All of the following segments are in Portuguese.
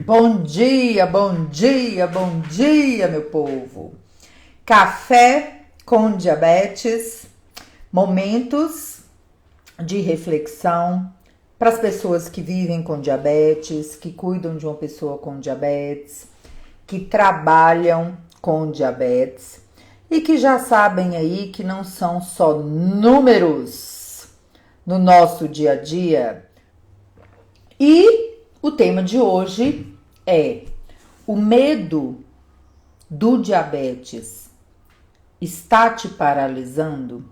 Bom dia, bom dia, bom dia, meu povo. Café com diabetes, momentos de reflexão para as pessoas que vivem com diabetes, que cuidam de uma pessoa com diabetes, que trabalham com diabetes e que já sabem aí que não são só números no nosso dia a dia. E o tema de hoje é: o medo do diabetes está te paralisando?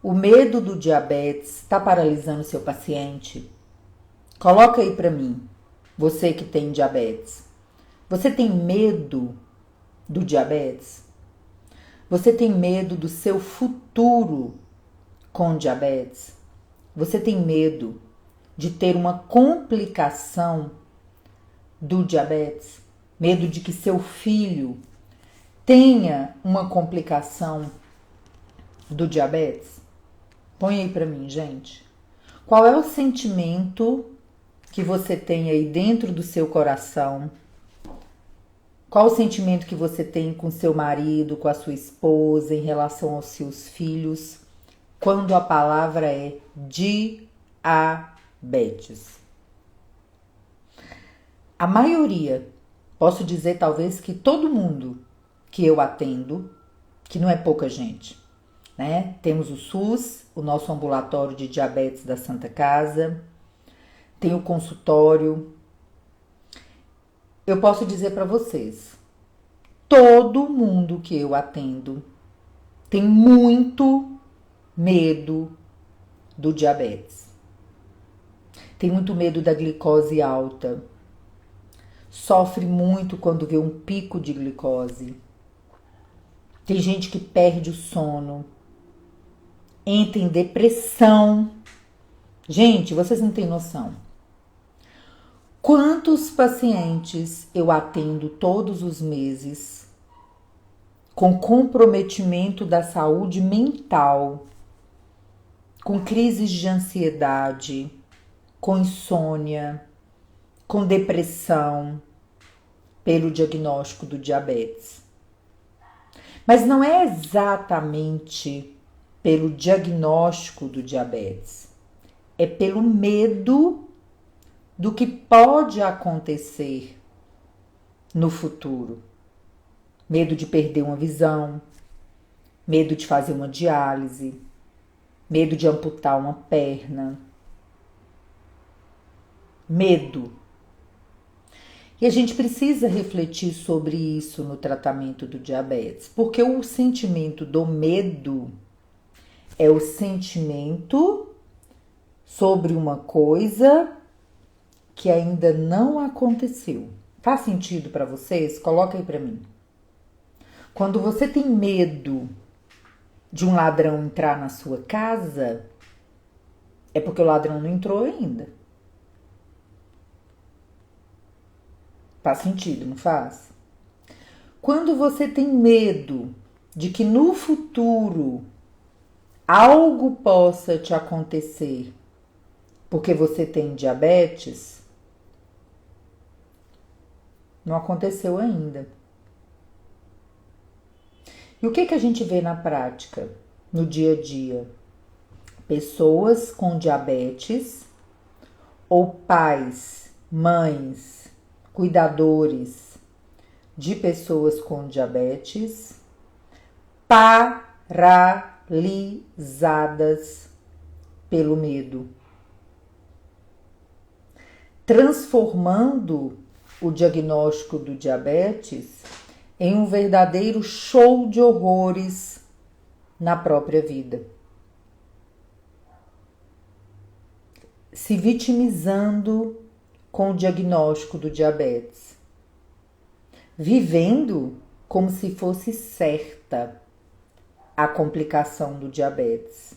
O medo do diabetes está paralisando seu paciente? Coloca aí para mim, você que tem diabetes. Você tem medo do diabetes? Você tem medo do seu futuro com diabetes? Você tem medo de ter uma complicação do diabetes? Medo de que seu filho tenha uma complicação do diabetes? Põe aí pra mim, gente. Qual é o sentimento que você tem aí dentro do seu coração? Qual o sentimento que você tem com seu marido, com a sua esposa, em relação aos seus filhos, quando a palavra é diabetes? A maioria, posso dizer talvez que todo mundo que eu atendo, que não é pouca gente, né? Temos o SUS, o nosso ambulatório de diabetes da Santa Casa, tem o consultório. Eu posso dizer para vocês, todo mundo que eu atendo tem muito medo do diabetes. Tem muito medo da glicose alta. Sofre muito quando vê um pico de glicose. Tem gente que perde o sono, entra em depressão. Gente, vocês não têm noção. Quantos pacientes eu atendo todos os meses com comprometimento da saúde mental, com crises de ansiedade, com insônia, com depressão, pelo diagnóstico do diabetes. Mas não é exatamente pelo diagnóstico do diabetes, é pelo medo do que pode acontecer no futuro. Medo de perder uma visão, medo de fazer uma diálise, medo de amputar uma perna. Medo. E a gente precisa refletir sobre isso no tratamento do diabetes, porque o sentimento do medo é o sentimento sobre uma coisa que ainda não aconteceu. Faz sentido para vocês? Coloca aí para mim. Quando você tem medo de um ladrão entrar na sua casa, é porque o ladrão não entrou ainda. Faz sentido, não faz? Quando você tem medo de que no futuro algo possa te acontecer porque você tem diabetes, não aconteceu ainda. E o que a gente vê na prática, no dia a dia? Pessoas com diabetes ou pais, mães, cuidadores de pessoas com diabetes paralisadas pelo medo, transformando o diagnóstico do diabetes em um verdadeiro show de horrores na própria vida. Se vitimizando com o diagnóstico do diabetes, vivendo como se fosse certa a complicação do diabetes,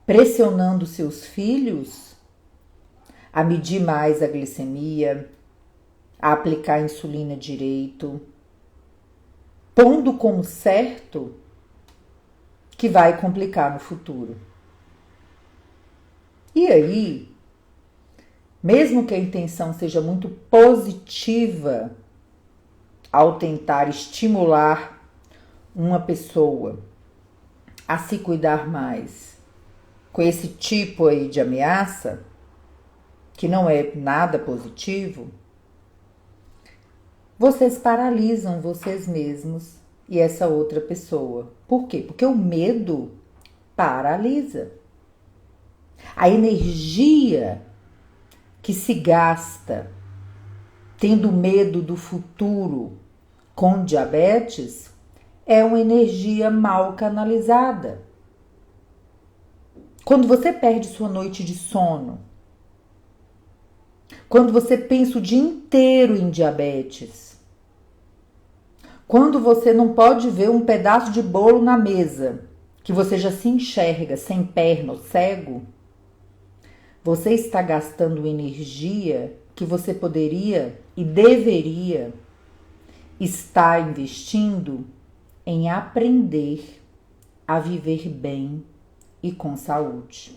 pressionando seus filhos a medir mais a glicemia, a aplicar insulina direito, pondo como certo que vai complicar no futuro. E aí, mesmo que a intenção seja muito positiva ao tentar estimular uma pessoa a se cuidar mais com esse tipo aí de ameaça, que não é nada positivo, vocês paralisam vocês mesmos e essa outra pessoa. Por quê? Porque o medo paralisa. A energia que se gasta tendo medo do futuro com diabetes é uma energia mal canalizada. Quando você perde sua noite de sono, quando você pensa o dia inteiro em diabetes, quando você não pode ver um pedaço de bolo na mesa, que você já se enxerga sem perna ou cego, você está gastando energia que você poderia e deveria estar investindo em aprender a viver bem e com saúde.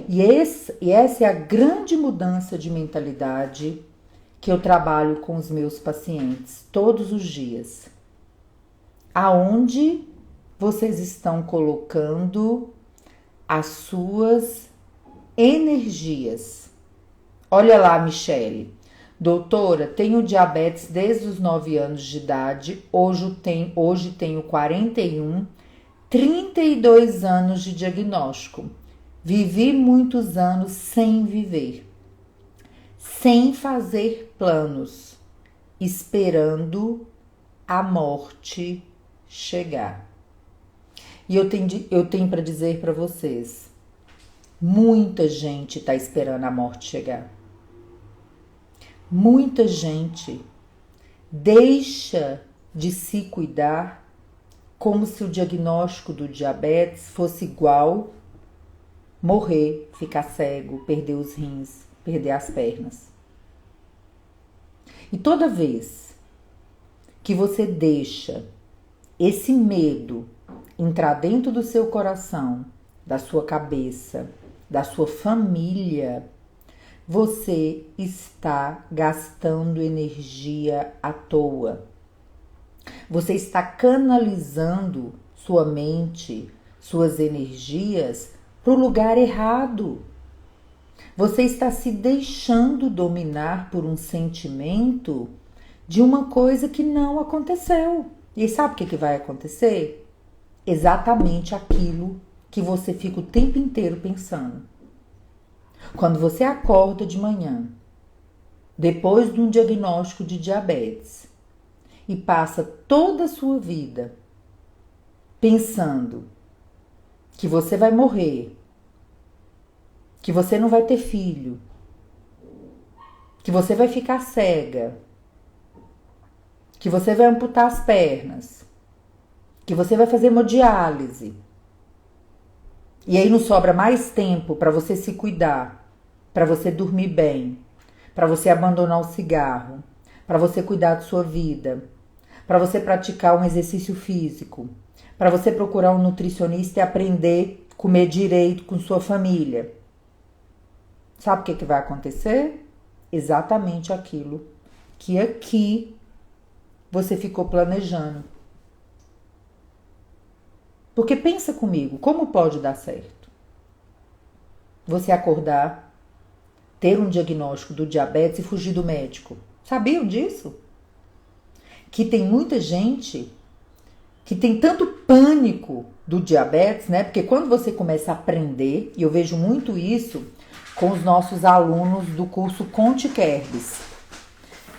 E essa é a grande mudança de mentalidade que eu trabalho com os meus pacientes todos os dias. Aonde vocês estão colocando as suas energias? Olha lá, Michele. Doutora, tenho diabetes desde os 9 anos de idade, hoje tenho 41, 32 anos de diagnóstico. Vivi muitos anos sem viver, sem fazer planos, esperando a morte chegar. E eu tenho para dizer para vocês, muita gente está esperando a morte chegar. Muita gente deixa de se cuidar como se o diagnóstico do diabetes fosse igual morrer, ficar cego, perder os rins, perder as pernas. E toda vez que você deixa esse medo entrar dentro do seu coração, da sua cabeça, da sua família, você está gastando energia à toa. Você está canalizando sua mente, suas energias para o lugar errado. Você está se deixando dominar por um sentimento de uma coisa que não aconteceu. E sabe o que vai acontecer? Exatamente aquilo que você fica o tempo inteiro pensando. Quando você acorda de manhã, depois de um diagnóstico de diabetes, e passa toda a sua vida pensando que você vai morrer, que você não vai ter filho, que você vai ficar cega, que você vai amputar as pernas, que você vai fazer hemodiálise, e aí não sobra mais tempo para você se cuidar, para você dormir bem, para você abandonar o cigarro, para você cuidar de sua vida, para você praticar um exercício físico, para você procurar um nutricionista e aprender a comer direito com sua família. Sabe o que vai acontecer? Exatamente aquilo que aqui você ficou planejando. Porque pensa comigo, como pode dar certo? Você acordar, ter um diagnóstico do diabetes e fugir do médico. Sabiam disso? Que tem muita gente que tem tanto pânico do diabetes, né? Porque quando você começa a aprender, e eu vejo muito isso com os nossos alunos do curso Conte Kerbs.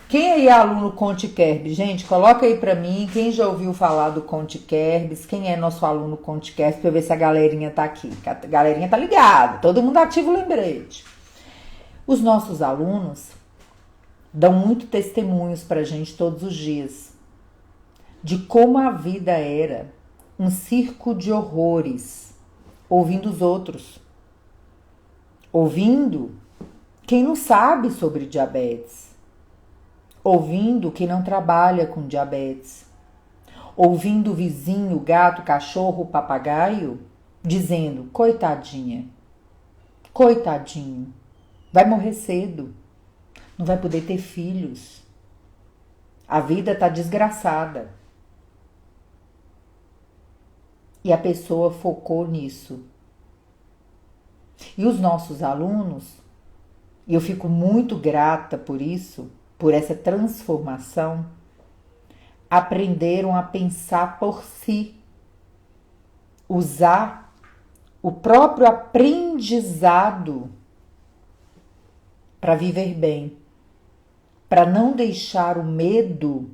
Quem aí é aluno Conte Kerbs? Gente, coloca aí pra mim, quem já ouviu falar do Conte Kerbs, quem é nosso aluno Conte Kerbs, pra eu ver se a galerinha tá aqui. A galerinha tá ligada, todo mundo ativa o lembrete. Os nossos alunos dão muito testemunhos pra gente todos os dias de como a vida era um circo de horrores, ouvindo os outros, ouvindo quem não sabe sobre diabetes, ouvindo quem não trabalha com diabetes, ouvindo o vizinho, o gato, o cachorro, o papagaio, dizendo, coitadinha, coitadinho, vai morrer cedo, não vai poder ter filhos. A vida tá desgraçada. E a pessoa focou nisso. E os nossos alunos, e eu fico muito grata por isso, por essa transformação, aprenderam a pensar por si, usar o próprio aprendizado para viver bem, para não deixar o medo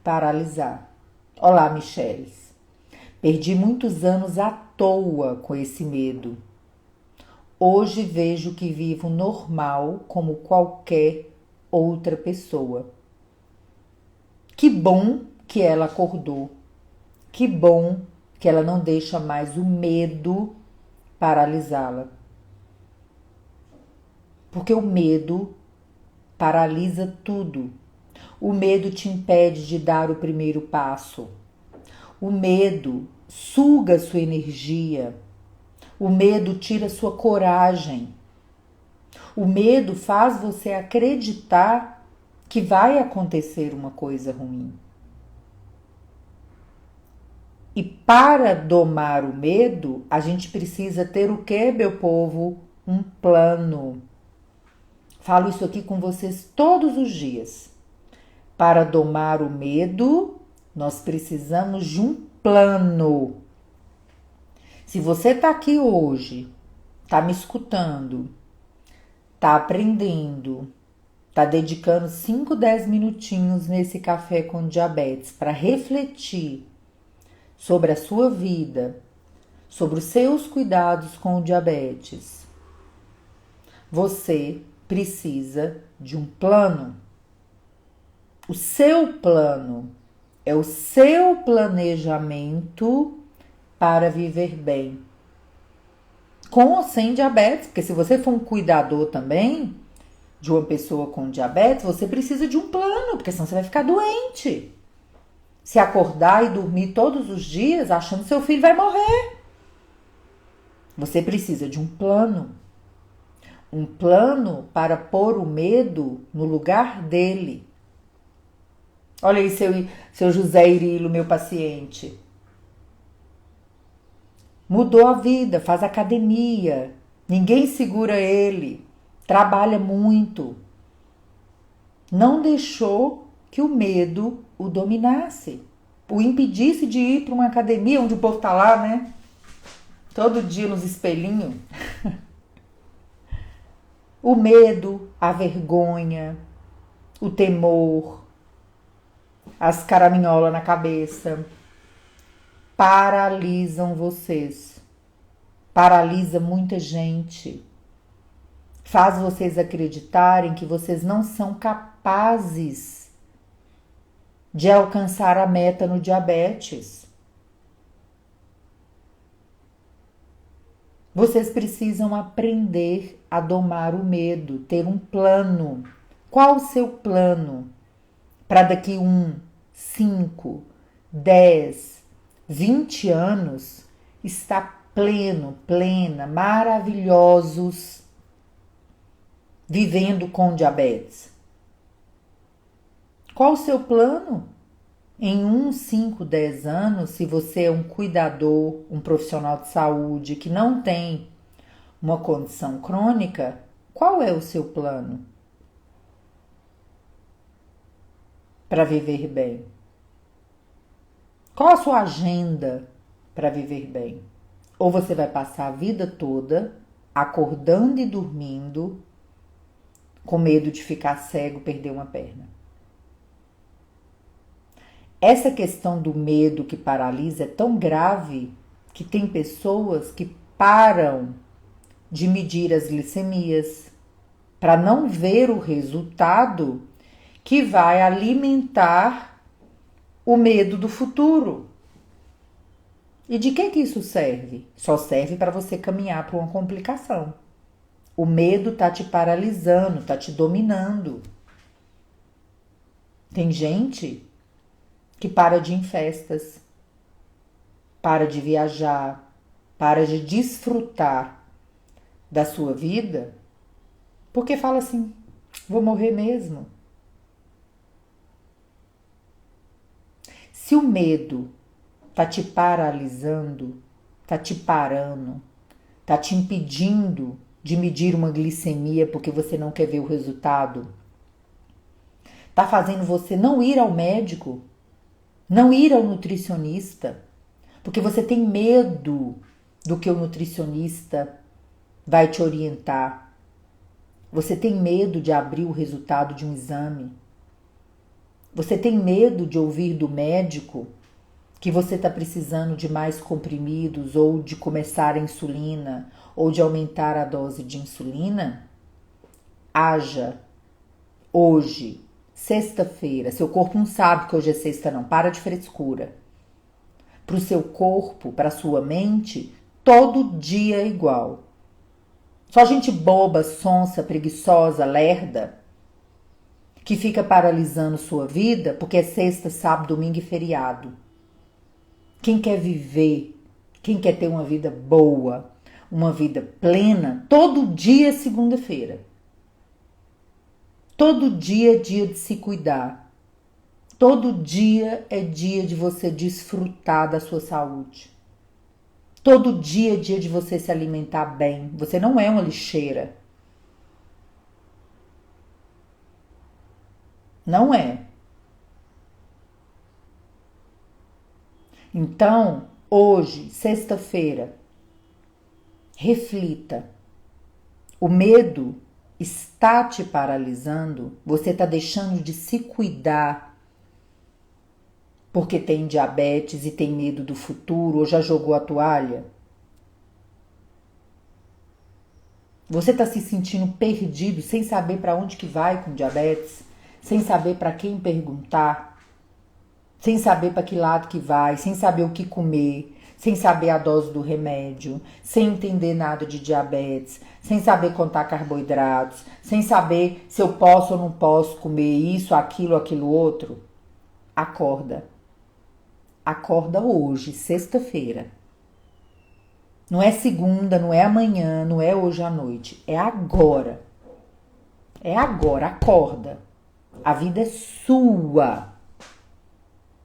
paralisar. Olá, Micheles. Perdi muitos anos à toa com esse medo. Hoje vejo que vivo normal como qualquer outra pessoa. Que bom que ela acordou. Que bom que ela não deixa mais o medo paralisá-la. Porque o medo paralisa tudo. O medo te impede de dar o primeiro passo. O medo suga sua energia. O medo tira sua coragem. O medo faz você acreditar que vai acontecer uma coisa ruim. E para domar o medo, a gente precisa ter o quê, meu povo? Um plano. Falo isso aqui com vocês todos os dias. Para domar o medo, nós precisamos de um plano. Se você está aqui hoje, está me escutando, está aprendendo, está dedicando 5, 10 minutinhos nesse café com diabetes para refletir sobre a sua vida, sobre os seus cuidados com o diabetes, você precisa de um plano. O seu plano é o seu planejamento para viver bem. Com ou sem diabetes, porque se você for um cuidador também de uma pessoa com diabetes, você precisa de um plano, porque senão você vai ficar doente. Se acordar e dormir todos os dias achando que seu filho vai morrer. Você precisa de um plano. Um plano para pôr o medo no lugar dele. Olha aí seu José Irilo, meu paciente. Mudou a vida, faz academia, ninguém segura ele, trabalha muito. Não deixou que o medo o dominasse, o impedisse de ir para uma academia onde o povo tá lá, né? Todo dia nos espelhinhos. O medo, a vergonha, o temor, as caraminholas na cabeça paralisam vocês. Paralisa muita gente. Faz vocês acreditarem que vocês não são capazes de alcançar a meta no diabetes. Vocês precisam aprender a domar o medo, ter um plano. Qual o seu plano para daqui 1, 5, 10, 20 anos estar pleno, plena, maravilhosos, vivendo com diabetes? Qual o seu plano? Em 1, 5, 10 anos, se você é um cuidador, um profissional de saúde que não tem uma condição crônica, qual é o seu plano para viver bem? Qual a sua agenda para viver bem? Ou você vai passar a vida toda acordando e dormindo com medo de ficar cego, perder uma perna? Essa questão do medo que paralisa é tão grave que tem pessoas que param de medir as glicemias para não ver o resultado que vai alimentar o medo do futuro. E de que isso serve? Só serve para você caminhar para uma complicação. O medo tá te paralisando, tá te dominando. Tem gente que para de ir em festas, para de viajar, para de desfrutar da sua vida Porque fala assim, vou morrer mesmo. Se o medo tá te paralisando, tá te parando, tá te impedindo de medir uma glicemia porque você não quer ver o resultado, tá fazendo você não ir ao médico, não ir ao nutricionista, porque você tem medo do que o nutricionista vai te orientar. Você tem medo de abrir o resultado de um exame. Você tem medo de ouvir do médico que você está precisando de mais comprimidos ou de começar a insulina ou de aumentar a dose de insulina? Haja hoje, sexta-feira. Seu corpo não sabe que hoje é sexta, não. Para de frescura. Para o seu corpo, para a sua mente, todo dia é igual. Só gente boba, sonsa, preguiçosa, lerda, que fica paralisando sua vida porque é sexta, sábado, domingo e feriado. Quem quer viver, quem quer ter uma vida boa, uma vida plena, todo dia é segunda-feira. Todo dia é dia de se cuidar. Todo dia é dia de você desfrutar da sua saúde. Todo dia é dia de você se alimentar bem. Você não é uma lixeira. Não é. Então, hoje, sexta-feira, reflita. O medo está te paralisando? Você está deixando de se cuidar porque tem diabetes e tem medo do futuro ou já jogou a toalha? Você está se sentindo perdido, sem saber para onde que vai com diabetes, sem saber para quem perguntar, sem saber para que lado que vai, sem saber o que comer, sem saber a dose do remédio, sem entender nada de diabetes, sem saber contar carboidratos, sem saber se eu posso ou não posso comer isso, aquilo outro? Acorda. Acorda hoje, sexta-feira. Não é segunda, não é amanhã, não é hoje à noite. É agora. É agora, acorda. A vida é sua.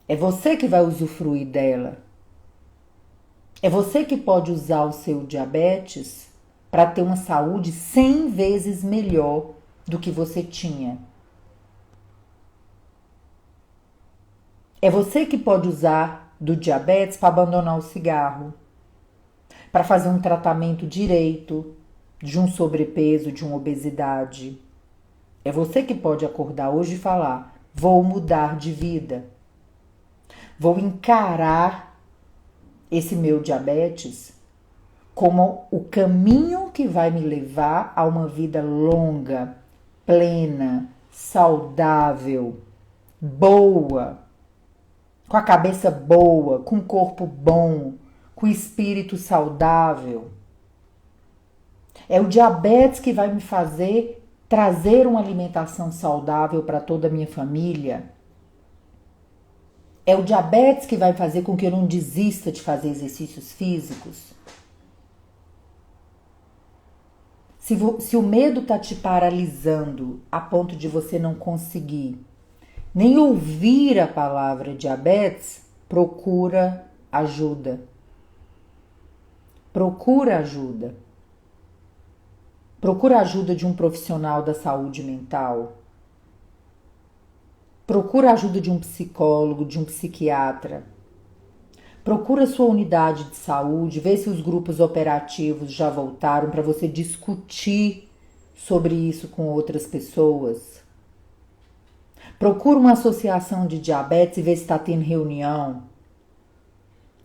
É você que vai usufruir dela. É você que pode usar o seu diabetes para ter uma saúde 100 vezes melhor do que você tinha. É você que pode usar do diabetes para abandonar o cigarro, para fazer um tratamento direito de um sobrepeso, de uma obesidade. É você que pode acordar hoje e falar: vou mudar de vida. Vou encarar esse meu diabetes como o caminho que vai me levar a uma vida longa, plena, saudável, boa, com a cabeça boa, com o corpo bom, com o espírito saudável. É o diabetes que vai me fazer trazer uma alimentação saudável para toda a minha família. É o diabetes que vai fazer com que eu não desista de fazer exercícios físicos. Se o medo está te paralisando a ponto de você não conseguir nem ouvir a palavra diabetes, procura ajuda. Procura ajuda. Procura a ajuda de um profissional da saúde mental. Procura a ajuda de um psicólogo, de um psiquiatra. Procura a sua unidade de saúde, vê se os grupos operativos já voltaram para você discutir sobre isso com outras pessoas. Procura uma associação de diabetes e vê se está tendo reunião.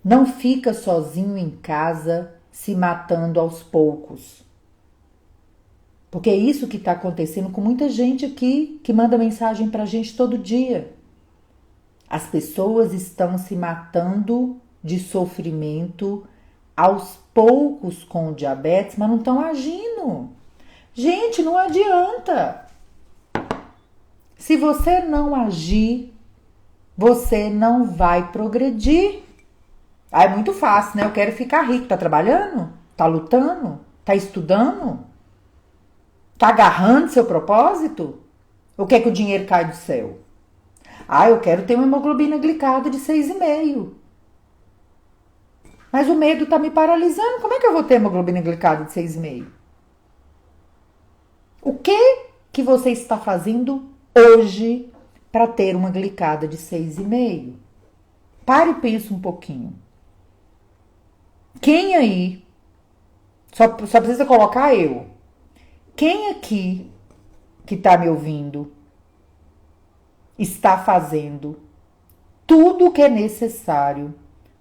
Não fica sozinho em casa se matando aos poucos. Porque é isso que está acontecendo com muita gente aqui que manda mensagem para a gente todo dia. As pessoas estão se matando de sofrimento aos poucos com o diabetes, mas não estão agindo. Gente, não adianta. Se você não agir, você não vai progredir. É muito fácil, né? Eu quero ficar rico. Tá trabalhando? Tá lutando? Tá estudando? Tá agarrando seu propósito? Ou quer que o dinheiro cai do céu? Ah, eu quero ter uma hemoglobina glicada de 6,5. Mas o medo tá me paralisando. Como é que eu vou ter hemoglobina glicada de 6,5? O que você está fazendo hoje para ter uma glicada de 6,5? Pare e pense um pouquinho. Quem aí, só precisa colocar eu, quem aqui que está me ouvindo está fazendo tudo o que é necessário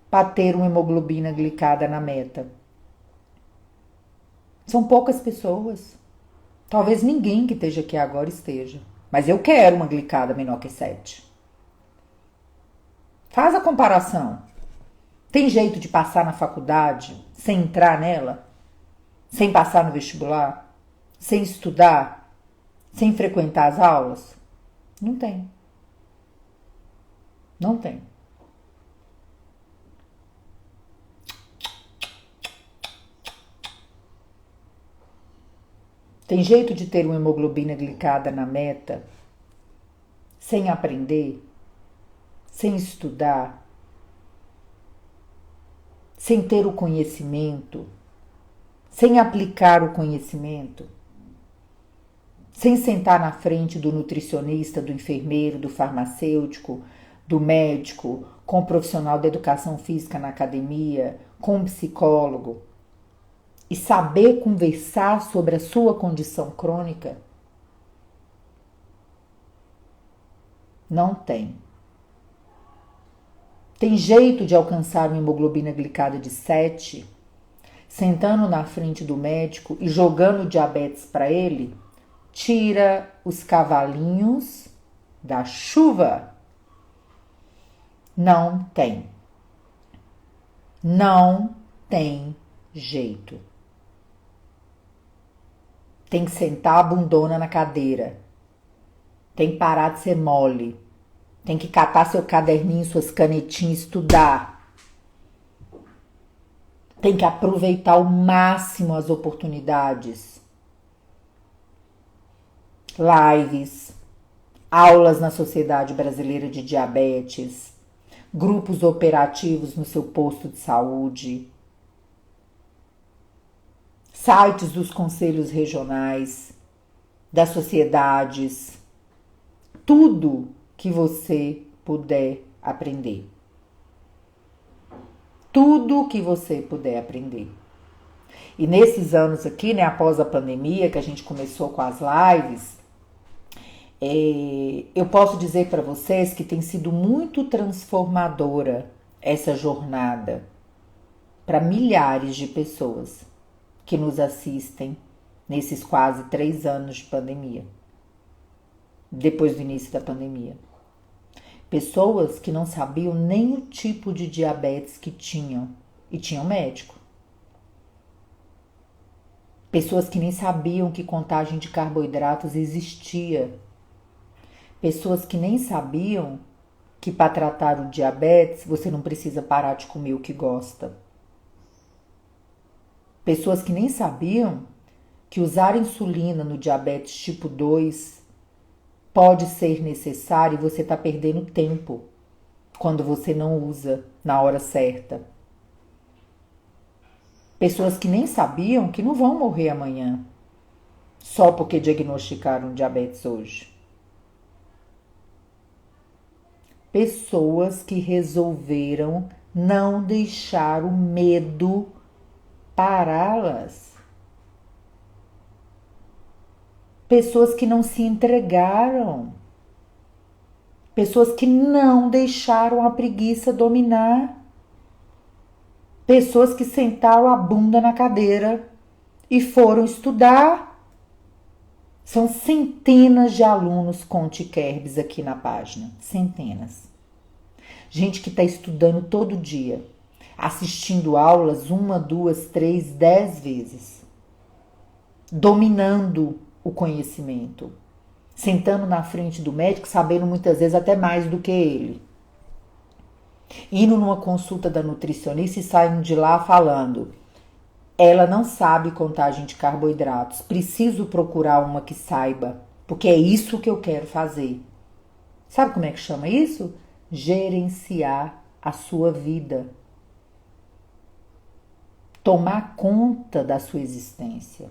para ter uma hemoglobina glicada na meta? São poucas pessoas. Talvez ninguém que esteja aqui agora esteja. Mas eu quero uma glicada menor que 7. Faz a comparação. Tem jeito de passar na faculdade sem entrar nela? Sem passar no vestibular? Sem estudar? Sem frequentar as aulas? Não tem. Não tem. Tem jeito de ter uma hemoglobina glicada na meta sem aprender, sem estudar, sem ter o conhecimento, sem aplicar o conhecimento, sem sentar na frente do nutricionista, do enfermeiro, do farmacêutico, do médico, com o profissional da educação física na academia, com um psicólogo, e saber conversar sobre a sua condição crônica? Não tem. Tem jeito de alcançar uma hemoglobina glicada de 7, sentando na frente do médico e jogando diabetes para ele? Tira os cavalinhos da chuva. Não tem. Não tem jeito. Tem que sentar a bundona na cadeira. Tem que parar de ser mole. Tem que catar seu caderninho, suas canetinhas, estudar. Tem que aproveitar ao máximo as oportunidades. Lives, aulas na Sociedade Brasileira de Diabetes, grupos operativos no seu posto de saúde, sites dos conselhos regionais, das sociedades, tudo que você puder aprender. Tudo que você puder aprender. E nesses anos aqui, né, após a pandemia, que a gente começou com as lives, eu posso dizer para vocês que tem sido muito transformadora essa jornada para milhares de pessoas que nos assistem nesses quase 3 anos de pandemia, depois do início da pandemia. Pessoas que não sabiam nem o tipo de diabetes que tinham e tinham médico. Pessoas que nem sabiam que contagem de carboidratos existia. Pessoas que nem sabiam que para tratar o diabetes você não precisa parar de comer o que gosta. Pessoas que nem sabiam que usar insulina no diabetes tipo 2 pode ser necessário e você está perdendo tempo quando você não usa na hora certa. Pessoas que nem sabiam que não vão morrer amanhã só porque diagnosticaram diabetes hoje. Pessoas que resolveram não deixar o medo pará-las. Pessoas que não se entregaram. Pessoas que não deixaram a preguiça dominar. Pessoas que sentaram a bunda na cadeira e foram estudar. São centenas de alunos Conte Kerbs aqui na página. Centenas. Gente que está estudando todo dia. Assistindo aulas 1, 2, 3, 10 vezes. Dominando o conhecimento. Sentando na frente do médico, sabendo muitas vezes até mais do que ele. Indo numa consulta da nutricionista e saindo de lá falando: Ela não sabe contagem de carboidratos. Preciso procurar uma que saiba, porque é isso que eu quero fazer. Sabe como é que chama isso? Gerenciar a sua vida. Tomar conta da sua existência.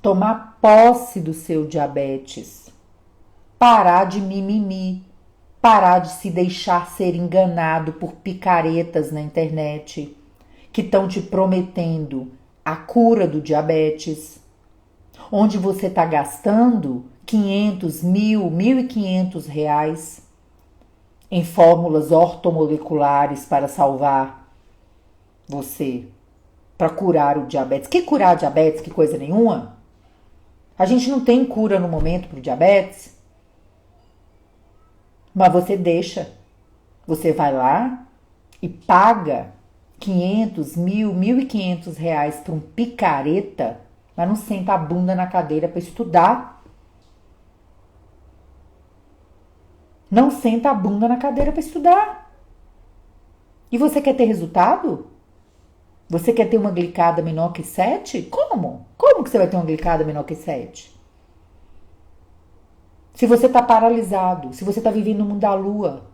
Tomar posse do seu diabetes. Parar de mimimi. Parar de se deixar ser enganado por picaretas na internet que estão te prometendo a cura do diabetes, onde você está gastando 500, 1.500 reais em fórmulas ortomoleculares para salvar você, para curar o diabetes. Que curar diabetes? Que coisa nenhuma. A gente não tem cura no momento para o diabetes, mas você deixa. Você vai lá e paga 500, 1.500 reais para um picareta, mas não senta a bunda na cadeira para estudar. Não senta a bunda na cadeira para estudar. E você quer ter resultado? Você quer ter uma glicada menor que 7? Como? Como que você vai ter uma glicada menor que 7? Se você está paralisado, se você está vivendo no mundo da lua,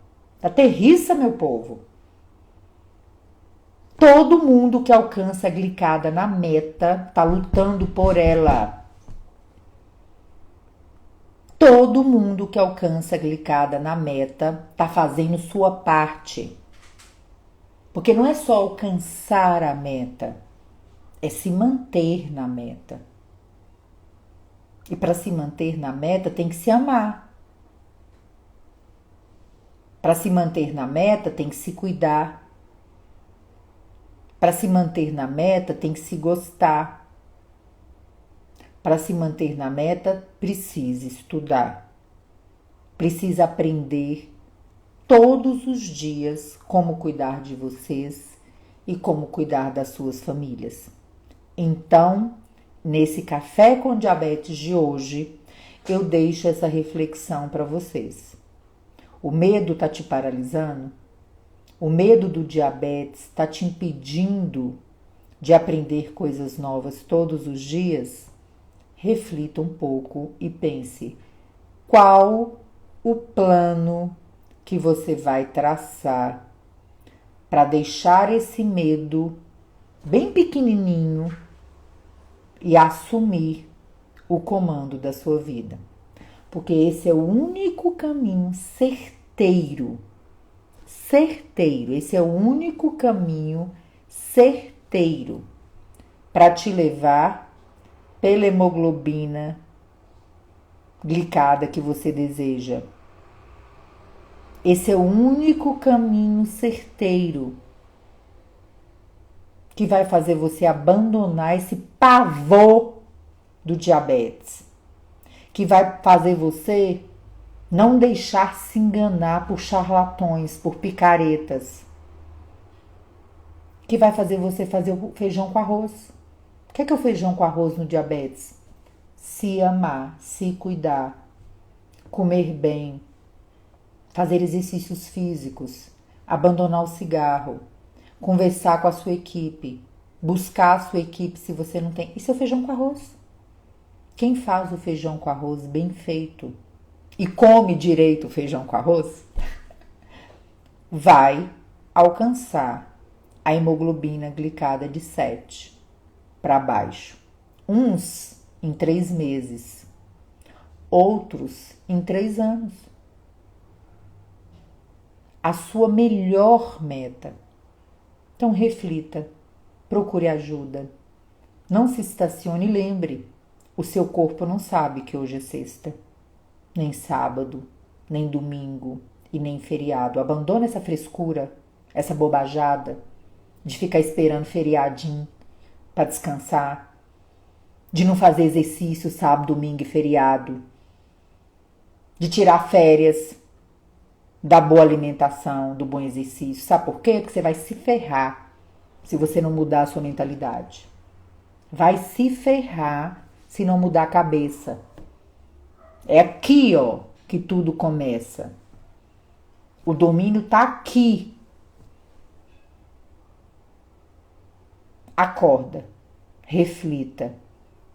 aterriça, meu povo. Todo mundo que alcança a glicada na meta está lutando por ela. Todo mundo que alcança a glicada na meta está fazendo sua parte. Porque não é só alcançar a meta, é se manter na meta. E para se manter na meta tem que se amar. Para se manter na meta tem que se cuidar. Para se manter na meta tem que se gostar. Para se manter na meta precisa estudar. Precisa aprender todos os dias como cuidar de vocês e como cuidar das suas famílias. Então, nesse Café com Diabetes de hoje, eu deixo essa reflexão para vocês. O medo está te paralisando? O medo do diabetes está te impedindo de aprender coisas novas todos os dias? Reflita um pouco e pense: qual o plano que você vai traçar para deixar esse medo bem pequenininho e assumir o comando da sua vida? Porque esse é o único caminho certeiro. Esse é o único caminho certeiro para te levar pela hemoglobina glicada que você deseja. Esse é o único caminho certeiro que vai fazer você abandonar esse pavor do diabetes, que vai fazer você não deixar se enganar por charlatões, por picaretas, que vai fazer você fazer o feijão com arroz. O que é o feijão com arroz no diabetes? Se amar, se cuidar, comer bem, fazer exercícios físicos, abandonar o cigarro, conversar com a sua equipe, buscar a sua equipe se você não tem. Isso é o feijão com arroz. Quem faz o feijão com arroz bem feito e come direito o feijão com arroz, vai alcançar a hemoglobina glicada de 7 para baixo. Uns em 3 meses, outros em 3 anos. A sua melhor meta. Então reflita, procure ajuda. Não se estacione e lembre, o seu corpo não sabe que hoje é sexta, nem sábado, nem domingo e nem feriado. Abandona essa frescura, essa bobajada de ficar esperando feriadinho para descansar, de não fazer exercício sábado, domingo e feriado, de tirar férias da boa alimentação, do bom exercício. Sabe por quê? Porque você vai se ferrar se você não mudar a sua mentalidade. Vai se ferrar se não mudar a cabeça. É aqui, ó, que tudo começa. O domínio tá aqui. acorda, reflita,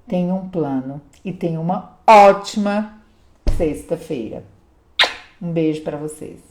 tenha um plano e tenha uma ótima sexta-feira. Um beijo para vocês.